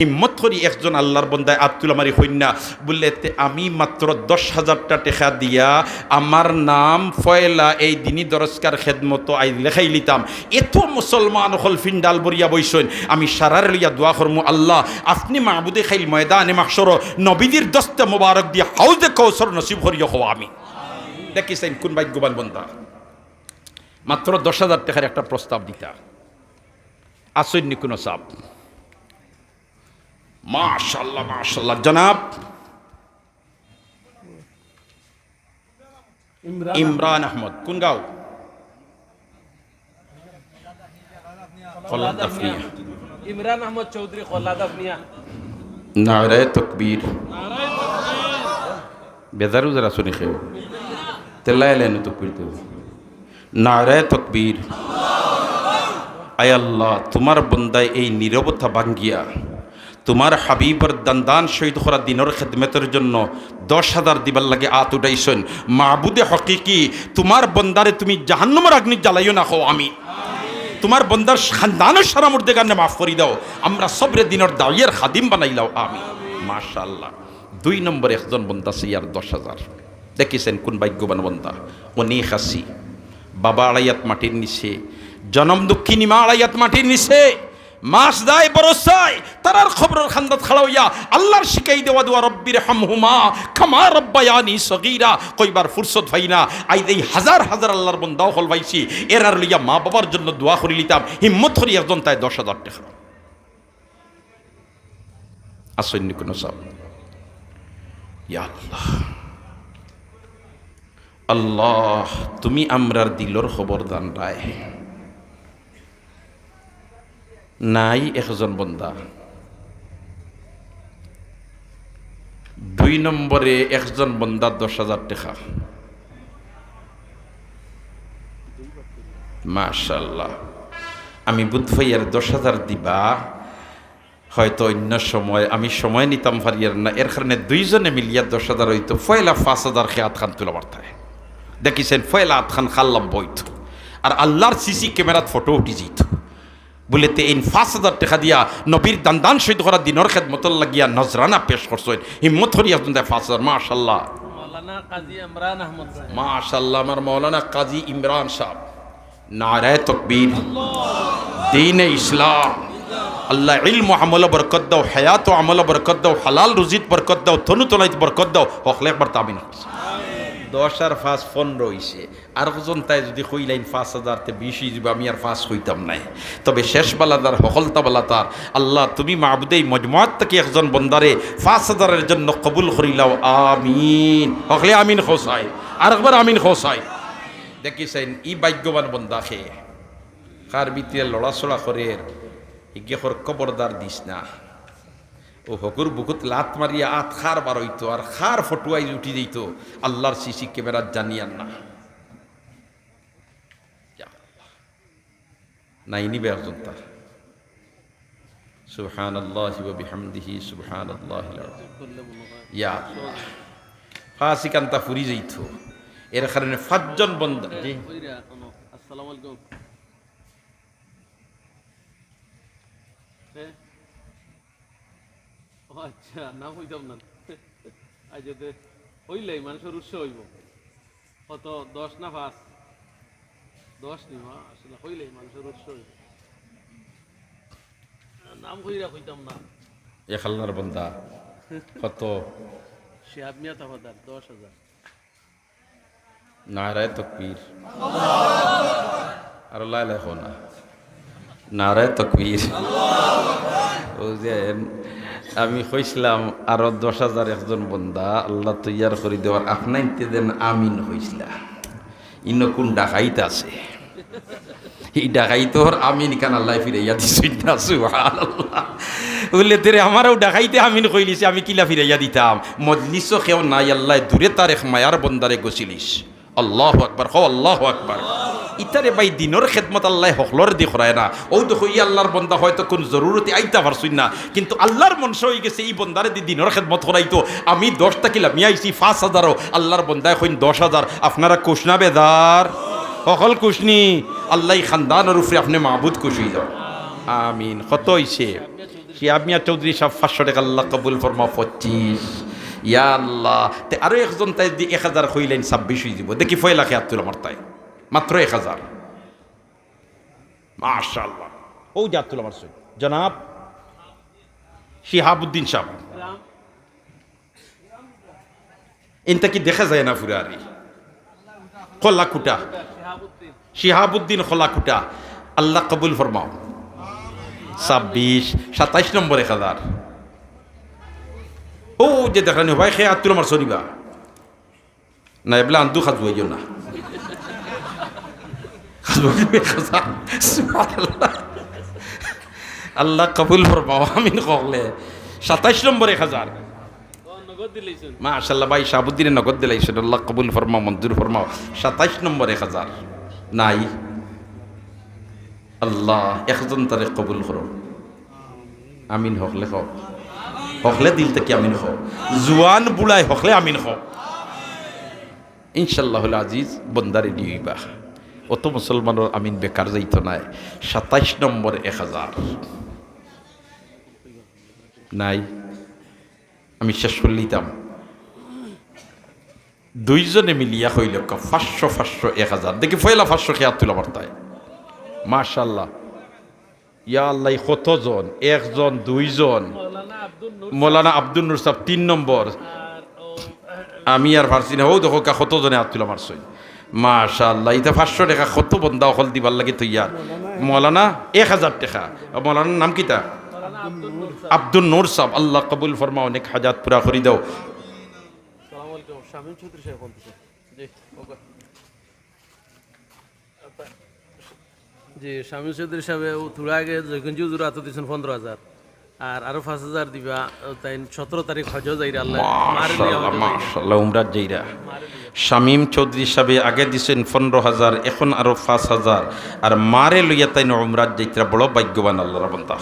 হিম্মত করি একজন আল্লাহর বন্দায় আব্দুল আমারি হইনা বললে আমি মাত্র 10,000টা টাকা দিয়া আমার নাম ফয়লা এই দিনই দরজকার খেদমত আই লেখাই লিতাম। এত মুসলমান হল ফিন্ডাল বরিয়া বইসইন আমি সারার লইয়া দোয়া করমু, আল্লাহ আপনি মাহবুদে খাইল ময়দানে মাহশর নবীদের দস্তে মোবারক দিয়ে হাউজে কৌসর নসিব করিয়া হওয়া আমি দেখিছেন কোন ভাগ্যবান বন্দা। মাত্র 10,000 টাকার একটা প্রস্তাব দিতা আসইনি কোনো চাপ। মাশাআল্লাহ মাশাআল্লাহ। জনাব ইমরান আহমদ, কোন গাঁও? ইমরান আহমদ চৌধুরী খোলাদাফনিয়া। নারায়ে তাকবীর। বেজারু যারা শুনি খেয়ে তেলায় লেন তাকবীর তো। নারায়ে তাকবীর। আয় আল্লাহ, তোমার বন্দায় এই নীরবতা ভাঙ্গিয়া তোমার হাবিবর দান্দান শহীদ করা দিনের খেদমতের জন্য 10,000 দিবার লাগে আত উঠাইছেন। মাহবুদে হকিকি তোমার বন্দারে তুমি জাহান্নামের আগ্নি জ্বালাইও না হও আমি তোমার বন্দার খানদানের সারা মুর্দে গানে মাফ করি দাও, আমরা সবরে দিনের দাওয়ের খাদিম বানাইলাও আমি। মাশাআল্লাহ। 2 নম্বরে একজন বন্দা সিয়ার 10,000 দেখিছেন কোন ভাগ্যবান বন্দা। অনেক হাসি বাবা আড়াইয়াত মাটির নিচে, জনম দুঃখিনী মা আড়াইয়াত মাটির নিচে মাস দায় বরসায় তারার খবরের খান্দাত খাড়াইয়া আল্লাহর শিখাই দেওয়া দোয়া রব্বির হামহুমা কামা রব্বায়ানি সগীরা কইবার ফুরসত ভাই না। আই এই হাজার হাজার আল্লাহর বন্দাও হল ভাইছি এরার লইয়া মা বাবার জন্য দোয়া করি লিতাম। হিম্মত করি একজন তাই 10,000 টাকা আসেননি কোনো সব। ইয়া আল্লাহ, আল্লাহ তুমি আমরার দিলর খবর দান রায়। নাই একজন বন্দা। 2 নম্বরে একজন বন্দা 10,000 টাকা। মাশাআল্লাহ। আমি বুধ ভাইয়ার 10,000 দিবা, হয়তো অন্য সময় আমি সময় নিতাম পারিয়ার না, এর কারণে 2 জনে মিলিয়া 10,000 হইতো। ফয়লা 5,000 খেয়াত খান তুলা বার্তায় দেখিছেন ফয়লা আত খান খাল্লাম বইত আর আল্লাহর সিসি ক্যামেরাত ফটো উঠি যেত বলে এই 5,000 টাকা দিয়া নবীর দান্দান শহীদ করা দিনের খেদমতল লাগিয়া নজরানা পেশ করছেন। হিম্মত হরি একজন 5,000। মাশাআল্লাহ মাওলানা কাজী ইমরান আহমদ সাহেব। মাশাআল্লাহ। আমার মাওলানা কাজী ইমরান সাহেব। নারায়ে তাকবীর। দ্বীনে ইসলাম। আল্লাহ ইলম আমল বরকত দাও, হায়াত ও আমল বরকত দাও, হালাল রুজিত বরকত দাও, ধনু তলাইত বরকত দাও। হকলে একবার তামিন 10 আর 5 15 হইছে। আর একজন তাই যদি কইলাইন 5,000 তে 20 যাব আমি আর 5 কইতাম নাই। তবে শেষ বালাদার হকলতা বালাতার আল্লাহ তুমি মাহবুদেই মজমুআত থেকে একজন বন্দারে 5,000 এর জন্য কবুল করিলাও আমিন। হকলে আমিন খোসাই আর একবার আমিন খোসাই। দেখিছেন ই ভাগ্যবান বন্দা খে কার ভিতরে লড়াচড়া করে ইগে খবরদার দিস না। ও হকুর বুকুত লাত মারিয়া আত খার বার হইতো আর খার ফটুয়াই উঠি দিত আল্লাহর সিসি ক্যামেরার জানিয়ান না। নাই নিবে একজন তার। সুবহানাল্লাহি ওয়া বিহামদিহি সুবহানাল্লাহিল আযীম। ইয়া আল্লাহ, ফাসিকান্তা ফুরি যাইত এর কারণে 5 জন বন্দা। জি আসসালামু আলাইকুম। আচ্ছা না হইতাম না আজ যদি হইলেই মানুষের উৎস হইব কত 10 না 5 10 নি মা আসলে হইলেই মানুষের উৎস হইব। নাম কইরা হইতাম না। এক আল্লাহর বান্দা কত শিহাব মিয়া তাফাদার 10,000। নারায়ে তাকবীর। আর লা ইলাহা ইল্লাল্লাহ। নারায়ে তাকবীর। ও যে আমি কইছিলাম আরো 10,000 একজন বন্দা আল্লাহ তৈয়ার করে দেওয়ার আপনার দেন আমিন হইছিলা। ইন্ন কোন ডাকাইত আছে এই ডাকাইতর আমিন কান আল্লাহ ফিরাইয়া দিছেন না। সুবহানাল্লাহ। বললে তেরে আমারও ডাকাইতে আমিন কইলিছে আমি কিলা ফিরাইয়া দিতাম। মজলিসও কেউ নাই আল্লাহ দূরে তার এক মায়ার বন্দারে গছিলিস। আল্লাহু আকবার। কও আল্লাহু আকবার। ইতারে ভাই দিনের খেদমত আল্লাহ হকলর দি করায় না। ও দেখো ই আল্লাহর বন্দা হয়তো কোন জরুরতে আইতা পারছুই না, কিন্তু আল্লাহর মনসা হয়ে গেছে এই বন্দারে দি দিনের খেদমত করাইতো। আমি 10 টাকিলা আমি আইছি 5,000। আল্লাহর বন্দায় কইন 10,000। আপনারা কুশনা বেদার সকল কুশনি আল্লাহ খানদানের উপরে আপনি মাহবুদ খুশি যাও আমিন। কত হইছে শিহাব মিয়া চৌধুরী সাহেব 500 টাকা আল্লাহ কবুল ফরমাও 25 ইয়া আল্লাহ তে আরো একজন তাই দি 1000 হইলেন 26 হয়ে যাব দেখি ফয়লা খেয়াত তুল আমার তাই মাত্র 1000 মাশাআল্লাহ ও জাত তুল আমার সই জনাব শিহাবউদ্দিন সাহেব ইনটা কি দেখা যায় না ফুরারি খোলাকুটা শিহাবউদ্দিন খোলাকুটা আল্লাহ কবুল ফরমাও 26 27 নম্বর 1000 ও যে দেখানি ভাই খেয়ে আত্মুল আমার শরীবা না এবলা আন্দু খাজু হইও না আল্লাহ কবুল ফরমাও আমিন কলে 27 নম্বর 1000 মাশাআল্লাহ ভাই শাহাবুদ্দিনের নগদ দিলাইছেন আল্লাহ কবুল ফরমাও মঞ্জুর ফরমাও 27 নম্বর 1000 নাই আল্লাহ একজন তারে কবুল করো আমিন হকলে হোক হকলে দিল থেকে আমিন হোক জুয়ান বুড়াই হকলে আমিন হোক ইনশাল্লাহুল আজিজ বন্দারে দিবা অত মুসলমানের আমিন বেকার যাইতো নাই 27 নম্বর 1000 নাই আমি শেষ করে লিতাম দুইজনে মিলিয়া হইল 500 1000 দেখি ফয়লা 500 খেয়াত তুলা বার্তায় মাশাআল্লাহ ইয়া আল্লাহ কতজন একজন দুইজন মৌলানা আব্দুল নূর সাহেব 3 নম্বর আমি আর পারছি না ও দেখো কতজনে হাত তুলা মারছই মাশাআল্লাহ এটা 500 টাকা কত বন্দা হল দিবার লাগে তৈয়ার মৌলানা 1000 টাকা মৌলানার নাম কিতা আব্দুল নূর সাহেব আল্লাহ কবুল ফরমাও অনেক হাজাত পুরা করে দাও আসসালামু আলাইকুম শামীম চৌধুরী সাহেব বলতেছে জি ওকে জি শামীম চৌধুরী সাহেব থোড়া আগে জয়গঞ্জি হুজুর আতো দিছেন 15000 আর আরো 5000 দিবা তাই 17 তারিখ হজ যাইরা আল্লাহ মাশাআল্লাহ মাশাআল্লাহ উমরাত যাইরা শামীম চৌধুরী সাহেব আগে দিছেন 15000 এখন আরো 5000 আর মারে লইয়া তাই উমরাত যাইতরা বড় ভাগ্যবান আল্লাহর বান্দা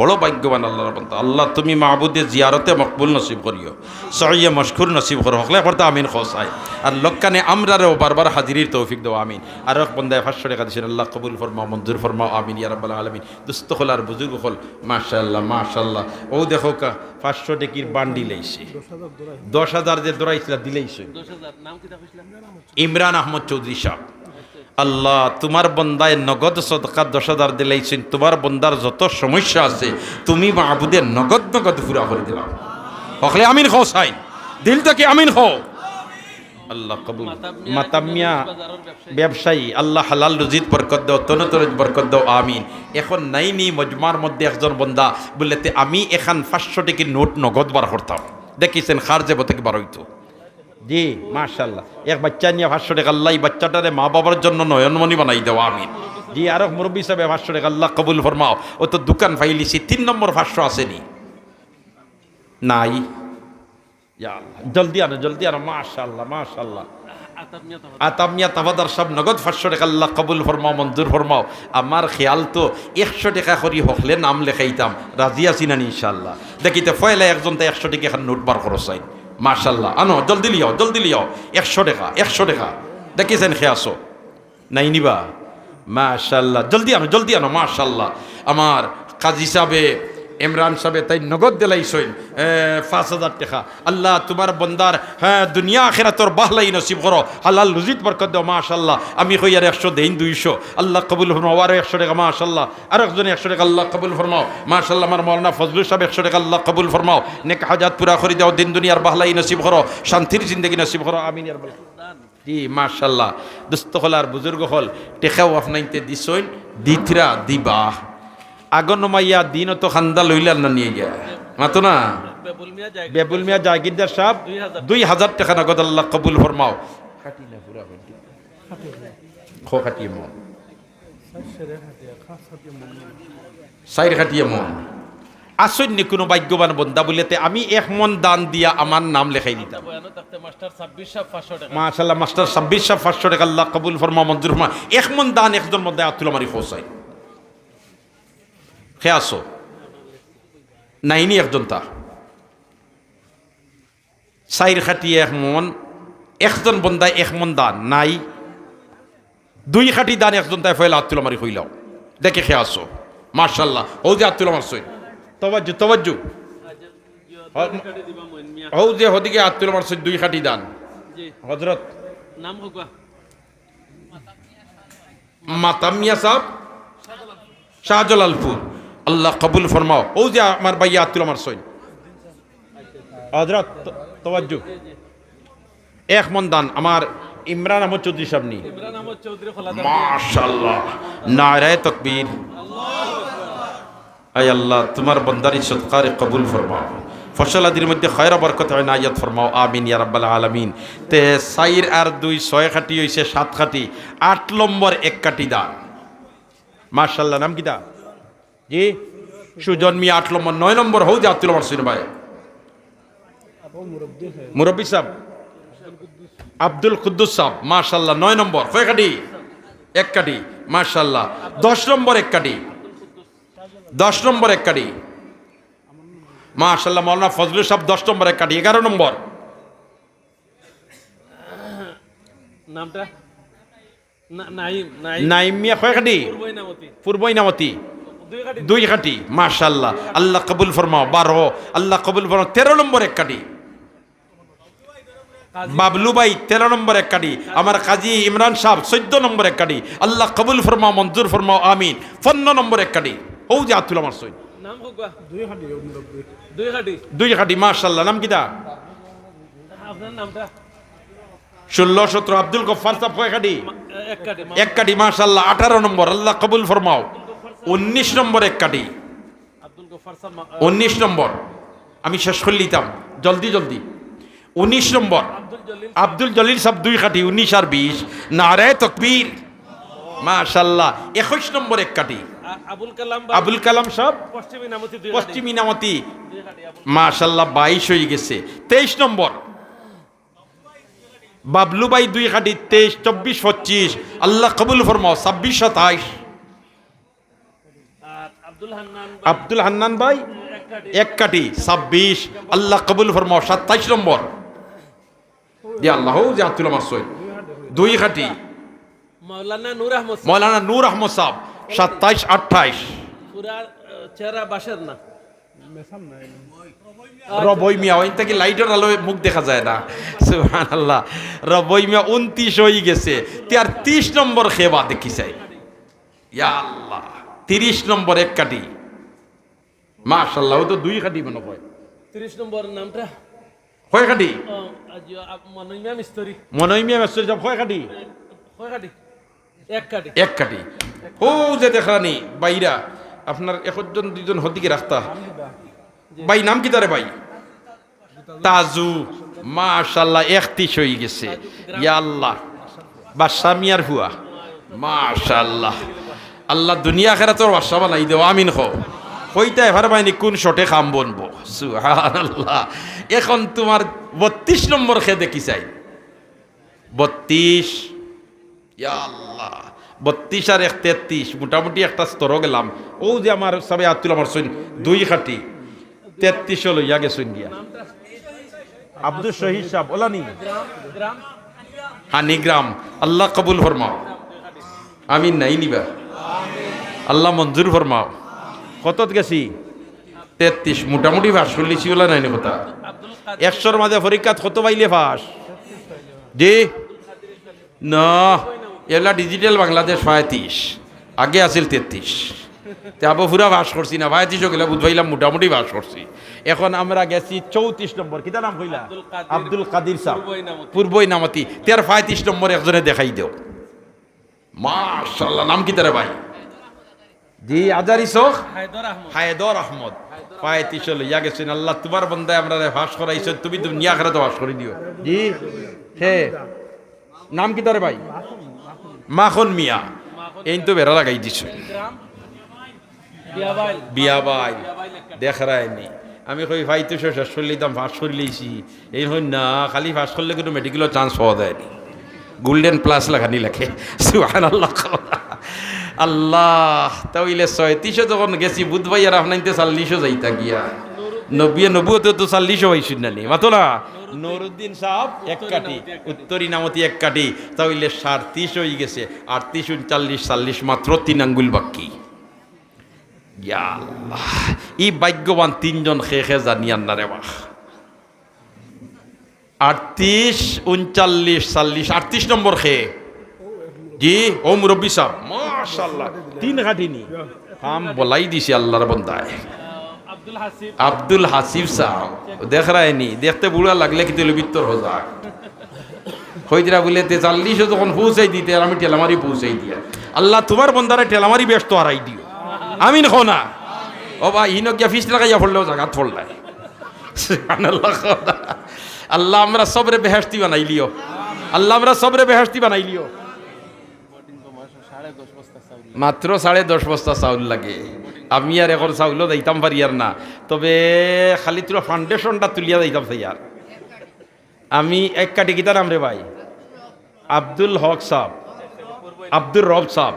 বড় ভাগ্যবান আল্লাহর বান্দা আল্লাহ তুমি মাহবুদে জিয়ারতে মকবুল নসিব করিও সহিয়ে মশকুর নসিব করো হকলে করতে আমিন খোসাই আর লক্কানে আমরারেও বারবার হাজিরির তৌফিক দাও আমিন আর এক বন্দায় 500 টাকা দিছেন আল্লাহ কবুল ফরমাও মঞ্জুর ফরমাও আমিন ইয়া রাব্বাল আলামিন দুস্থ হল আর বুজুর্গ হল মাশাআল্লাহ মাশাআল্লাহ ও দেখো কা 500 টাকির বান্ডিল আইছে 10000 যে দরাইছিল দিলেইছে 10000 নাম কি কইছিলাম ইমরান আহমদ চৌধুরী সাহেব আল্লাহ তোমার বন্দায় নগদ সদকা 10,000 দিলাইছেন তোমার বন্দার যত সমস্যা আছে তুমি মাহবুদের নগদ পুরা করে দিলাম হকলে আমিন খো সাই দিল থেকে আমিন খো আল্লাহ কবুল মাতামিয়া ব্যবসায়ী আল্লাহ হালাল রুজিত বরকত দাও তনতরজ বরকত দাও আমিন এখন নাইনি মজমার মধ্যে একজন বন্দা বলতে আমি এখন 500 টাকার নোট নগদ বার করতাম দেখিছেন খারজে বতে বার হইতো জি মাশাআল্লাহ এক বাচ্চা নিয়ে 500 টাকা আল্লাহ বাচ্চাটারে মা বাবার জন্য নয়নমণি বানাই দাও আমিন জি আর মুরব্বী সাহেব 500 টাকা আল্লাহ কবুল ফরমাও ও তো দোকান ফাইলিছি 3 নম্বর 500 আসেনি নাই ইয়া আল্লাহ জলদি আনো মাশাআল্লাহ মাশাআল্লাহ আতামিয়া তাবাদার সব নগদ 500 টাকা আল্লাহ কবুল ফরমাও মঞ্জুর ফরমাও আমার খেয়াল তো 100 টাকা করি হকলে নাম লেখাইতাম রাজি আছি না ইনশাআল্লাহ দেখিতে ফয়লা একজন তো 100 টাকা এখন নোট বার করো চাই মাশাআল্লাহ আনো জলদি লিও 100 টাকা দেখিছেন খেয়াছো নাই নিবা মাশাআল্লাহ জলদি আনো মাশাআল্লাহ আমার কাজী সাহেবে ইমরান সাহেব তাই নগদ দিলাইছেন 5000 টাকা আল্লাহ তোমার বন্দার হ্যাঁ দুনিয়া আখিরাতর বাহলাই নসিব করো হালাল রুজিত বরকত দাও মাশাআল্লাহ আমি কই আর 100 দেন 200 আল্লাহ কবুল ফরমাও আর 100 টাকা মাশাআল্লাহ আর একজন 100 টাকা আল্লাহ কবুল ফরমাও মাশাআল্লাহ আমার মাওলানা ফজলুল সাহেব 100 টাকা আল্লাহ কবুল ফরমাও নেক হাজাত পুরা করে দাও দিন দুনিয়ার বাহলাই নসিব করো শান্তির জিন্দেগি নসিব করো আমিন ইয়া রাব্বাল জি মাশাআল্লাহ দোস্ত হল আর বুজুর্গ হল টেকাও আপনাইতে দিছইন দিতরা দিবা আগন মাইয়া দিন তো খান্দা লইলার না নিয়ে গিয়া মাতো না বেবুল মিয়া জাগিরদার সাহেব 2000 টাকা নগদ আল্লাহ কবুল ফরমাও খাটি না পুরা খো খাটিয়ে মন সাইর খাটিয়ে মন আসন্য কোনো ভাগ্যবান বন্দা বলেতে আমি 1 মন দান দিয়া আমার নাম লেখাই দিতাম মাশাআল্লাহ মাস্টার 26 500 টাকা আল্লাহ কবুল ফরমাও মঞ্জুর ফরমাও 1 মন দান একজন মধ্যে আতুল মারি খোসাই খেয়াছো নাইনি একজন তা সাইর খাটিয়ে 1 মন একজন বন্দায় 1 মন দান নাই 2 খাটি দান একজন তাই ফয়লা আতুল মারি কইলাও দেখে খেয়াছো মাশাআল্লাহ ও যে আতুল মারছই তওয়াজ্জু তওয়াজ্জু আচ্ছা দশ কাটি দিবা মইন মিয়া হৌ যে হদিকে আত্মীয় মারছে 2 খাটি দান জি হযরত নাম হোক মাতাম মিয়া সাহেব শাহজালালপুর আল্লাহ কবুল ফরমাও ও যে আমার ভাইয়া আত্মীয় মারছে হযরত তওয়াজ্জু এক মন দান আমার ইমরান আহমদ চৌধুরী সাহেব নি ইমরান আহমদ চৌধুরী খোলাদার মাশাআল্লাহ নারায়ে তাকবীর আয় আল্লাহ তোমার বান্দার সদকারে কবুল ফরমাও ফসল আদির মধ্যে খয়র বরকত ইনায়াত ফরমাও আমিন ইয়া রাব্বাল আলামিন তে সাইর আর 2 6 খাটি হইছে 7 খাটি 8 নম্বর 1 কাটি দান মাশাআল্লাহ নাম কি দা জি সুজন মিয়া 8 নম্বর 9 নম্বর হও যে আব্দুল মারসিন ভাই মুরব্বি সাহেব আব্দুল কুদ্দুস সাহেব মাশাআল্লাহ 9 নম্বর কয় কাটি 1 কাটি মাশাআল্লাহ 10 নম্বর 1 কাটি 10 নম্বর 1 কাটি মাশাআল্লাহ মাওলানা ফজলুল সাহেব 10 নম্বর 1 কাটি 11 নম্বর নামটা নাইম নাইম নাইম মিয়া কয় কাটি পূর্বইনামতি পূর্ব ইনামতি দুই কাটি 2 কাটি মাশাআল্লাহ আল্লাহ কবুল ফরমাও 12 আল্লাহ কবুল ফরমাও 13 নম্বর 1 কাটি বাবলু ভাই 13 নম্বর 1 কাটি আমার কাজী ইমরান সাহেব 14 নম্বর 1 কাটি আল্লাহ কবুল ফরমাও মঞ্জুর ফরমাও আমিন 15 নম্বর 1 কাটি ও যে আতুল আমার সই নাম হোক দুই কাটি 2 কাটি মাশাআল্লাহ নাম কি দা আপনার নামটা 16 17 আব্দুল গফফার সাহেব কয় কাটি এক কাটি 1 কাটি মাশাআল্লাহ 18 নম্বর আল্লাহ কবুল ফরমাও 19 নম্বর 1 কাটি আব্দুল গফফার সাহেব 19 নম্বর আমি শেষ করে নিতাম জলদি জলদি 19 নম্বর আব্দুল জলিল সাহেব 2 কাটি 19 আর 20 নারে তাকবীর মাশাআল্লাহ 21 নম্বর 1 কাটি আবুল কালাম সাহেব পশ্চিম ইনামতি মাশাআল্লাহ 22 হয়ে গেছে 23 নম্বর বাবলু ভাই 2 কাটি 23 24 25 আল্লাহ কবুল ফরমাও 26 27 আব্দুল হান্নান ভাই 1 কাটি 26 আল্লাহ কবুল ফরমাও 27 নম্বর ইয়া আল্লাহ যে আব্দুল মাসউদ 2 কাটি মাওলানা নূর আহমদ সাহেব 27 28 পুরা চেহারা বাসার না রবই মিয়া ওই থেকে লাইটের আলোয় মুখ দেখা যায় না সুবহানাল্লাহ রবই মিয়া 29 হয়ে গেছে 30 নম্বর খেবা দেখি চাই ইয়া আল্লাহ 30 নম্বর 1 কাটি মাশাআল্লাহ ও তো 2 কাটি মনে হয় 30 নম্বর নামটা কয় কাটি মনোইমিয়া মিস্ত্রি মনোইমিয়া মিস্ত্রি সব কয় কাটি কয় কাটি এক কাটি 1 কাটি ও যে দেখানি বাইরা আপনার একজন দুইজন হদিকে রাখতা ভাই নাম কি তারে ভাই তাজু মাশাআল্লাহ 31 হয়ে গেছে ইয়া আল্লাহ বাদশা মিয়ার হুয়া মাশাআল্লাহ আল্লাহ দুনিয়া আখিরাতের বাদশা বানাই দেও আমিন কও কইতা এবার বাইনি কোন শটে খাম বনবো সুবহানাল্লাহ এখন তোমার 32 নম্বর খে দেখি চাই 32 ইয়া আল্লাহ 32 আর 33 মোটামুটি একটা স্তর গেলাম ও যে আমার সবে আতুল আমার সইন 2 খাটি 33 লইয়া গেছেন গিয়া আব্দুল শহীদ সাহেব ওলানি হানিগ্রাম আল্লাহ কবুল ফরমাও আমিন নাই নিবা আল্লাহ মঞ্জুর ফরমাও কতত গেছি 33 মোটামুটি পাস করলিছি ওলা নাই কথা 100-র মাঝে পরীক্ষাত কত পাইলে পাস জি না এলা ডিজিটাল বাংলাদেশ 35 আগে আছিল 33 আবু ফুরা বাস করছি না 35 গেলে বুঝবাইলাম মোটামুটি বাস করছি এখন আমরা গেছি 34 নম্বর কিতা নাম কইলা আব্দুল কাদির সাহেব পূর্ব ইনামতি 35 নম্বর একজনে দেখাই দেও মাশাআল্লাহ নাম কি তারে ভাই জি আজারি শোখ হায়দর আহমদ 35 লইয়া গেছেন আল্লাহ তোমার বান্দায় আমরা ফাঁস করাইছো তুমি দুনিয়া আখিরাতে ফাঁস করে দিও জি হে নাম কি তারে ভাই মাখন মিয়া এই তো বেড়া লাগাই দিছ বিয়া ভাই দেখ রায়নি আমি কই ভাই তো শেষ করে লিতাম ফাঁস করে লিছি এই হই না খালি ফাঁস করলে কিন্তু মেডিকেলের চান্স পাওয়া যায়নি গোল্ডেন প্লাস লাগানি লাগে সুবহানাল্লাহ আল্লাহ তাইলে 37 যখন গেছি বুধ ভাই আর আপনাইতে 40 যাইতা গিয়া নব্বুতে তো 40 হইছিল না নি মাতলা নুরউদ্দিন সাহেব 1 কাটি উত্তর ইনামতি 1 কাটি তাইলে 37 হয়ে গেছে 38 39 40 মাত্র 3 আঙ্গুল বাকি ইয়া আল্লাহ, ই ভাগ্যবান তিনজন খেয়ে জানিয়ান না রে বাহ। 38, 39, 40, 38 নম্বর খেয়ে। জি ও মুরব্বী সাহেব মাশাআল্লাহ, 3 খাটিনি কাম বলাই দিছে আল্লাহর বান্দায়। আব্দুল হাসিব সাহেব দেখ রায়নি, দেখতে বুড়া লাগলে কি তেল ভিতর হয়ে যায়। হইদিরা বলে 43 যখন পৌঁছাই দিতে আর আমি টেলামারি পৌঁছাই দিয়া, আল্লাহ তোমার বন্দারে টেলামারি ব্যস্ত হারাই দিও, আমিন খো না। ও ভাই ইনো গিয়া ফিস লাগাইয়া পড়লেও জাগাত পড়লাই। আল্লাহ আমরা সবরে বেহেশতি বানাইলিও, আল্লাহ আমরা সবরে বেহেশতি বানাইলিও। মাত্র 10.5 বস্তা চাউল লাগে। আমি আর এখন চাউলও যাইতাম পারি আর না, তবে খালি তোরা ফাউন্ডেশনটা তুলিয়া যাইতাম চাই আর। আমি এক কাটি গীতা নাম রে ভাই, আব্দুল হক সাহ, আব্দুর রব সাহ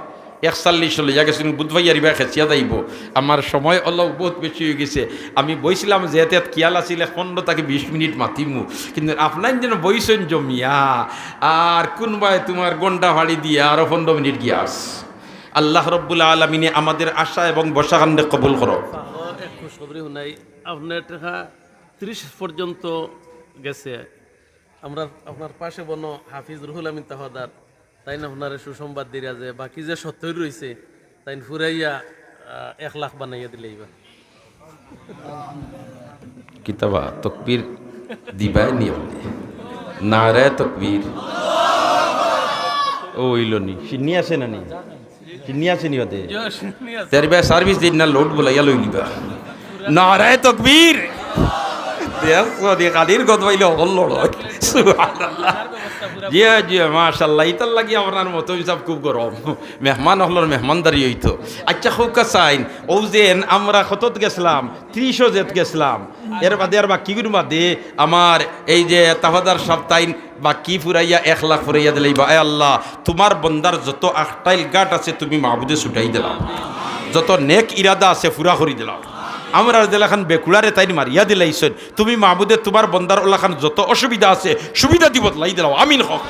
41 লইয়া গেছেন, বুধবাই আরিবা খেঁচিয়া যাইব। আমার সময় অলপ বহুত বেশি হয়ে গেছে। আমি বইছিলাম যেহেতু কিয়াল আছিল 15 থেকে 20 মিনিট মাতিমু, কিন্তু আপনার যেন বইছেন জমিয়া আর কোনবাই তোমার গন্ডা ভাড়ি দিয়া আরো 15 মিনিট গিয়াস। আল্লাহ রব্বুল আলমিনে আমাদের আশা এবং বসাকাণ্ডে কবুল করো। খুশখবরি শুনাই, আপনার টাকা 30 পর্যন্ত গেছে। আমরা আপনার পাশে বনো হাফিজ রুহুল আমিন তাহাদার, তাই না আপনার সুসংবাদ দিয়া যে বাকি যে 70 রয়েছে তাই ফুরাইয়া 1 লাখ বানাইয়া দিলে এবার কিতাবা তকবীর দিবাই নিয়ম নারে তকবীর ও ইলনি চিনি আছে না নি, চিনি আছে নি ওতে তেরবে সার্ভিস দিন না লোড বলাইয়া লই লিবা নারে তকবীর দেখো দি কাদির গদ পাইলে হল লড় সুবহানাল্লাহ। জি জি মাশাআল্লাহ, ইতার লাগি আপনার মতো হিসাব খুব গরম, মেহমান হলর মেহমানদারি হইতো। আচ্ছা খুব কাসাইন ও যেন আমরা কতত গেছিলাম 30 জেত গেছিলাম, এর বাদে আর বাকি গুলো বাদে আমার এই যে তাফাদার সপ্তাহিন বাকি ফুরাইয়া 1 লাখ ফুরাইয়া দিলেই বা আল্লাহ তোমার বন্দার যত আখটাইল গাট আছে তুমি মাহবুদে ছুটাই দিলাম, যত নেক ইরাদা আছে ফুরা করি দিলাম। আমরা দেলাখান বেকুড়ারে তাই মারিয়া দিলাইছেন, তুমি মাহবুদে তোমার বন্দার ওলাখান যত অসুবিধা আছে সুবিধা দিব লাই দিলাও, আমিন হক।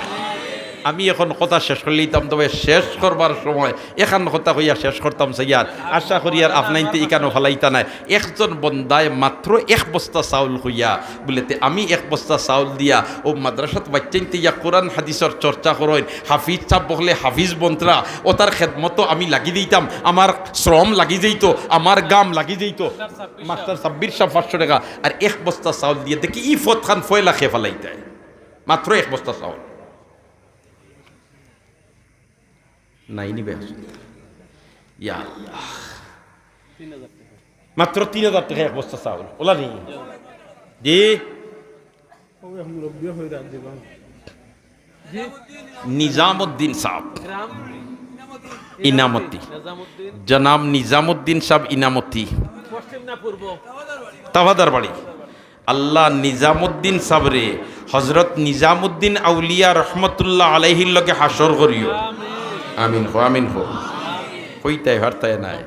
আমি এখন কথা শেষ করলে দিতাম, তবে শেষ করবার সময় এখান কথা কইয়া শেষ করতাম সাইয়ার। আশা করি আর আপনাইতে ইকানো ফেলাইতা নাই। একজন বন্দায় মাত্র 1 বস্তা চাউল হইয়া বলেতে আমি 1 বস্তা চাউল দিয়া ও মাদ্রাসাত বাচ্চাইতে ইয়া কোরআন হাদিসের চর্চা করেন, হাফিজ সাহ বকলে হাফিজ বন্ত্রা ও তার খেদমত আমি লাগি দিতাম, আমার শ্রম লাগি যাইতো, আমার গাম লাগি যাইতো। মাস্টার 26 সাহ 500 টাকা আর 1 বস্তা চাউল দিয়ে দেখি ই ফত খান ফয়লা খেয়ে ফেলাইতে, মাত্র 1 বস্তা চাউল নাই নিবে। ইয়া আল্লাহ, মাত্র 3000 টাকা 1 বস্তা চাউল ওলা নি। জি নিজামুদ্দিন সাহেব ইনামতি, জনাব নিজামুদ্দিন সাহেব ইনামতি তাওয়াদার বাড়ি। আল্লাহ নিজামুদ্দিন সাবরে হজরত নিজামুদ্দিন আউলিয়া রহমতুল্লাহ আলাইহির লগে হাসর করিও, আমিন হো আমিন হো। কইতাই হারতায় নাই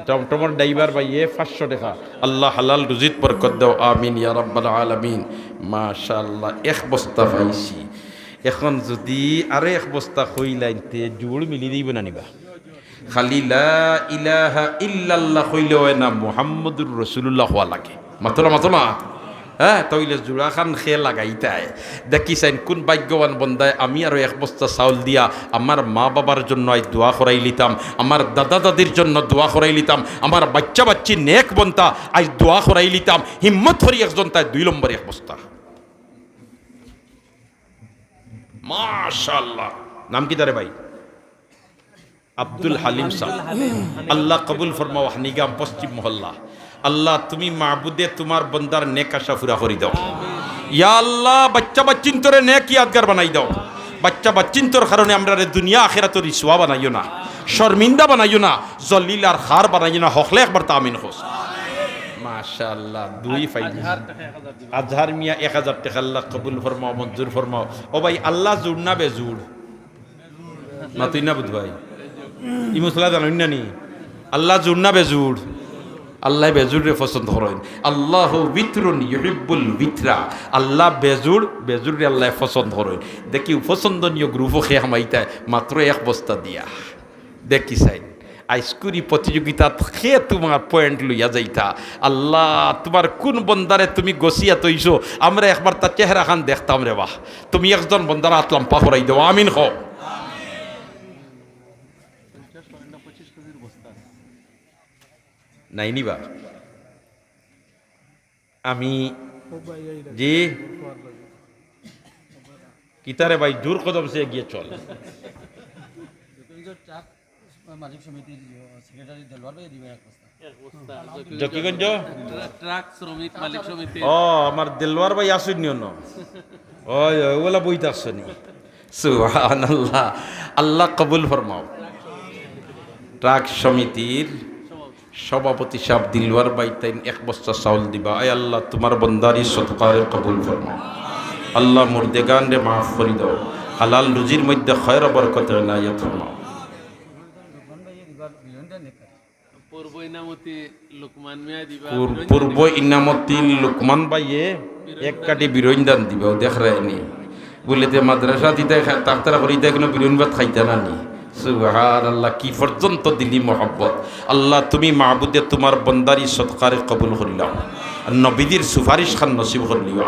টমটমর ড্রাইভার ভাইয়ে 500 টাকা, আল্লাহ হালাল রুজিত বরকত দাও, আমিন ইয়া রাব্বাল আলামিন। মাশাআল্লাহ 1 বস্তা পাইছি, এখন যদি আরো 1 বস্তা কইলাইতে জুড় মিলি দিব না নিবা। খালি লা ইলাহা ইল্লাল্লাহ কইলেও না মুহাম্মদুর রাসূলুল্লাহ হওয়া লাগে, মাতলা মাতলা হ্যাঁ তইলে জোড়া খান খেয়ে লাগাইতায়। দেখি চাইন কোন ভাগ্যবান বন্দায় আমি আরো 1 বস্তা চাউল দিয়া আমার মা বাবার জন্য আজ দোয়া করাই লিতাম, আমার দাদা দাদির জন্য দোয়া করাই লিতাম, আমার বাচ্চা বাচ্চি নেক বন্তা আজ দোয়া করাই লিতাম। হিম্মত করি একজন তাই 2 নম্বরে 1 বস্তা। মাশাআল্লাহ, নাম কি তারে ভাই? আব্দুল হালিম সাহেব, আল্লাহ কবুল ফরমাও। নিগাম পশ্চিম মহল্লা। আল্লাহ তুমি মাহবুদে তোমার বন্দার নেক আশা পুরা করে দাও। ইয়া আল্লাহ বাচ্চা বাচ্চিন্তরে নেক ইয়াদগার বানাই দাও। বাচ্চা বাচ্চিন্তর কারণে আমরা দুনিয়া আখিরাতের রিসওয়া বানাইও না, শর্মিন্দা বানাইও না, জলিল আর খার বানাইও না। হকলে একবার তামিন হোস। মাশাআল্লাহ 2 ফাইল আজহার মিয়া 1000 টাকা আল্লাহ কবুল ফরমাও, মঞ্জুর ফরমাও। ও ভাই আল্লাহ জুড় না বেজুড় না তুই না বুধ ভাই ই মশলা জানুন না নি, আল্লাহ জুড় না বেজুড়, আল্লাহ বেজুড়ে পছন্দ করেন। আল্লাহ বিতরুন ইউহিব্বুল বিতরা, আল্লাহ বেজুড় বেজুড়ে আল্লাহ পছন্দ করেন। দেখি পছন্দনীয় গ্রুপও খেয়ে হামাইতায় মাত্র 1 বস্তা দিয়া। দেখি চাই আইসকুরি প্রতিযোগিতা খে তোমার পয়েন্ট লইয়া যাইতা আল্লাহ তোমার কোন বন্দারে তুমি গছিয়া তৈছো আমরা একবার তার চেহারা খান দেখতাম রে বাহ তুমি একজন বন্দার আতলাম পাহরাই দেও আমিন হ নাই নিবা আমি জি কিতারে ভাই জোর কদম সে গিয়ে চল মালিক সমিতির সেক্রেটারি দেলওয়ার ভাই দিবে এক বস্তা জকিগঞ্জ ট্রাক শ্রমিক মালিক সমিতি ও আমার দেলওয়ার ভাই আসুন না ওই ওগুলা বইতে আসনি সুবহানাল্লাহ আল্লাহ কবুল ফরমাও ট্রাক সমিতির সভাপতি সাহেব দিলওয়ার ভাই তাই এক বস্তা চাউল দিবা আয় আল্লাহ তোমার বন্দারি সৎকারে কবুল ফরমাও আল্লাহ মুর্দেগান রে মাফ করে দাও হালাল রুজির মধ্যে খয়র বরকত ইনায়াত ফরমাও পূর্ব ইনামতি লোকমান মিয়া দিবা পূর্ব ইনামতি লোকমান ভাইয়ে এক কাটি বিরোইন দান দিবা দেখ রায়নি বলেতে মাদ্রাসা দিতে তারা করি দেখনো বিরোইন ভাত খাইতে না নি সুবহানাল্লাহ কি পর্যন্ত দিলি মহব্বত আল্লাহ তুমি মাহবুদে তোমার বন্দারি সৎকারে কবুল করিলাম আর নবীদের সুপারিশ খান নসিব করলিও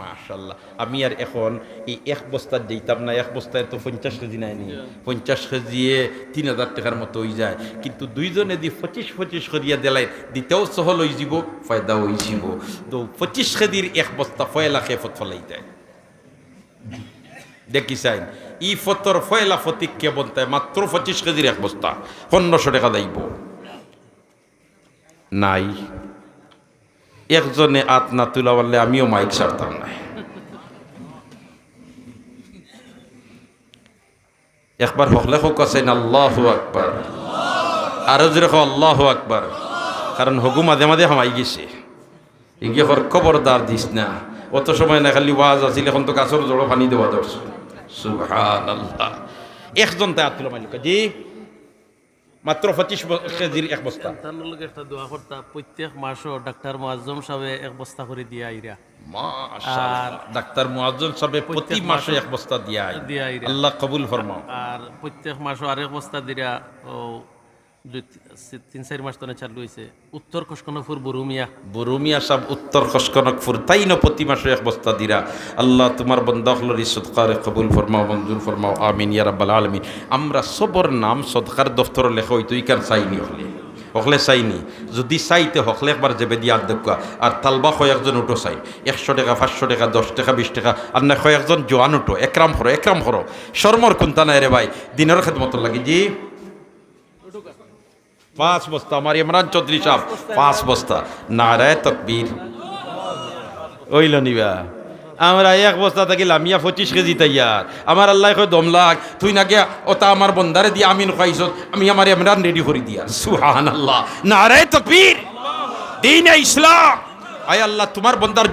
মাশাল্লাহ আমি আর এখন এই এক বস্তা যেতাম না এক বস্তায় তো 50 কেজি নাইনি 50 কেজিয়ে 3000 টাকার মতো হয়ে যায় কিন্তু দুইজনে দি 25 করিয়া দিলাই দিতেও সহল হয়ে যাব ফায়দা হয়ে যাব তো 25 কেজির এক বস্তা 1 লাখে ফলাই যায় দেখি চাই ই ফতর ফয়লা ফতিক কে বলতে মাত্র 25 কেজির এক বস্তা 1500 টাকা দাইব নাই একজনে আত না তুলা বললে আমিও মাইক ছাড়তাম না একবার হকলে হোক আছেন আল্লাহু আকবার আরো জোরে হোক আল্লাহু আকবার কারণ হগু মাঝে মাঝে হামাই গেছে এগিয়ে হর খবরদার দিস না অত সময় না খালি ওয়াজ আছিল এখন তো গাছের জড়ো পানি দেওয়া দর্শক সুবহানাল্লাহ একজন তাই আতুল মালিক জি মাত্র 25 কেজির এক বস্তা তার লগে একটা দোয়া করতা প্রত্যেক মাসও ডাক্তার মুআজ্জম সাহেব এক বস্তা করে দিয়া আইরা মাশাআল্লাহ ডাক্তার মুআজ্জম সাহেব প্রতি মাসে এক বস্তা দিয়া আইরা আল্লাহ কবুল ফরমাও আর প্রত্যেক মাসও আরেক বস্তা দিরা ও 3-4 মাস ধরে চালু হয়েছে উত্তর খসকনপুর বরুমিয়া সাহেব উত্তর খসকনকপুর তাই না প্রতি মাসে এক বস্তা দিরা আল্লাহ তোমার বন্দা হলোর সদকারে কবুল ফরমাও মঞ্জুর ফরমাও আমিন ইয়া রাব্বাল আলামিন আমরা সবর নাম সদকার দফতর লেখা হইতো ইকান চাইনি হকলে চাইনি যদি চাইতে হকলে একবার যাবে দিয়া দেখা আর তালবা কয়েকজন উঠো চাই 100 টাকা 500 টাকা 10 টাকা 20 টাকা আর না কয়েকজন জোয়ান উঠো একরাম করো শর্মর কোনটা নাই রে ভাই দিনের খেদমত লাগে জি 5 বস্তা আমার ইমরান চৌধুরী সাহেব 5 বস্তা নারায়ে তাকবীর ওইল নিবা আমরা এক বস্তা থাকিলাম ইয়া 25 কেজি তৈয়ার আমার আল্লাহ কয় দম লাগ তুই না গিয়া ওটা আমার বন্দারে দিয়ে আমিন খাইছ আমি আমার ইমরান রেডি করে দিয়া সুবহানাল্লাহ নারায়ে তাকবীর দ্বীন ইসলাম আয় আল্লাহ তোমার বন্দার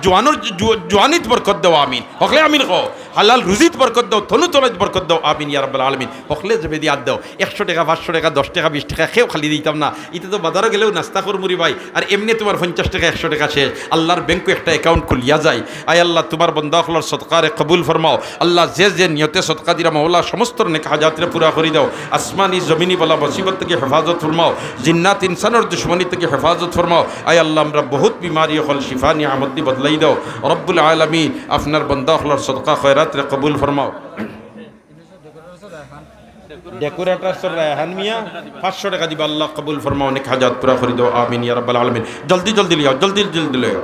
জওয়ানিত বরকত দাও আমিন হকলে আমিন কও হালাল রুজিত বরকত দাও তনু তলাত বরকত দাও আমিন ইয়া রাব্বাল আলামিন হকলে যাবে দিয়া দাও 100 টাকা 500 টাকা 10 টাকা 20 টাকা খেও খালি দিতাম না এটা তো বাজারে গেলেও নাস্তা কর মুড়ি ভাই আর এমনি তোমার 50 টাকা 100 টাকা শেষ আল্লাহর ব্যাংকে একটা অ্যাকাউন্ট খুলিয়া যায় আয় আল্লাহ তোমার বন্দা হকলার সদকারে কবুল ফরমাও আল্লাহ যে নিয়তে সদকা দিরা মাওলা সমস্ত নেক হাজাতরে পুরা করে দাও আসমানি জমিনি বলা মুসিবত থেকে হেফাজত ফরমাও জিন্নাত ইনসানের দুশমনি থেকে হেফাজত ফরমাও আয় আল্লাহ আমরা বহুত বিমারি হল শিফা নিয়ামত দি বদলাই দাও রব্বুল আলামিন আপনার বন্দা হকলার সদকা খয়রাত রে কবুল ফরমাও ডেকোরেটর সর রায়হান মিয়া 500 টাকা দিবা আল্লাহ কবুল ফরমাও নেক হাজাত পুরা করে দাও আমিন ইয়া রাব্বাল আলামিন জলদি লিয়াও জলদি লিয়াও